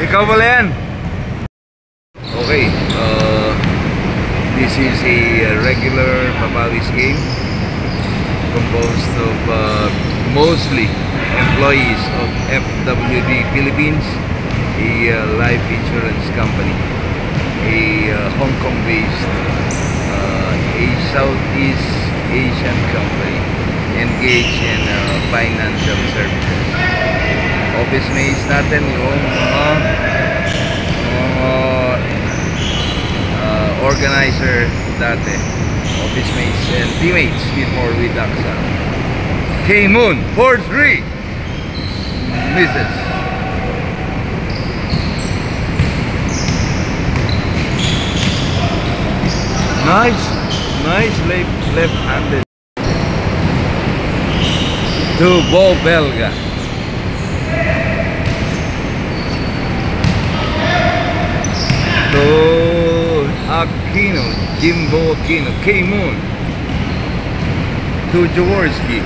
Ikaw pala yan. Okay, this is a regular Papawis game composed of mostly employees of FWD Philippines, a life insurance company, a Hong Kong-based, a Southeast Asian company engaged in financial services. Office mates natin yung organizer dati, office mates and teammates before with AXA. K-Moon 4-3 misses. Nice left-handed to Bo Belga. To Aquino, Jimbo Aquino, K-Moon to Jaworski.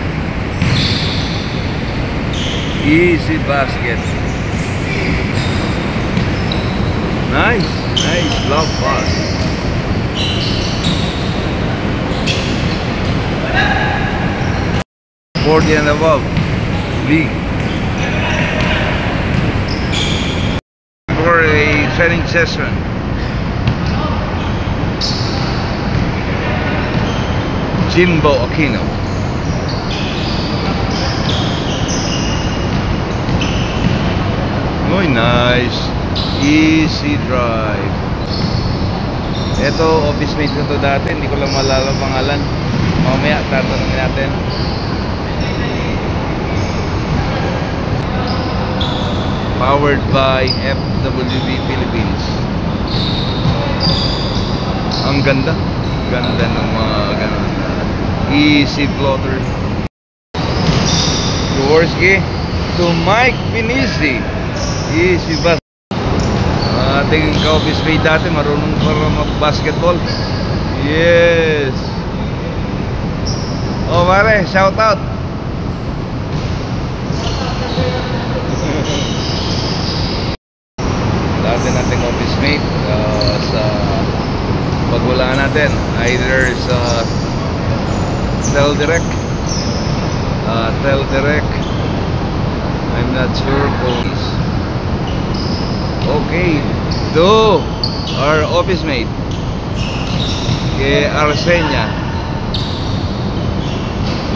Easy basket. Nice love pass. And above league for a training session. Jimbo Aquino. Oh, nice easy drive. Ito office mate ko to dati, hindi ko lang malala pangalan. Mamaya tatanungin natin. Powered by FWD Philippines. Ang ganda ng mga ganun. Easy floater. Jaworski to Mike Pinisi. Easy bas. Ating ka-office mate dati, marunong para mag-basketball. Yes. Oh pare, shout out. Dati nating office mate sa pagwala natin, either sa Teldirect, I'm not sure kung okay, to our office mate kay Arsenia,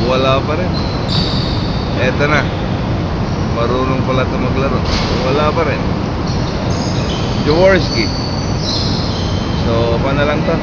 wala pa rin. Eto na, marunong pala ito maglaro, wala pa rin. Jaworski. So, paano lang to?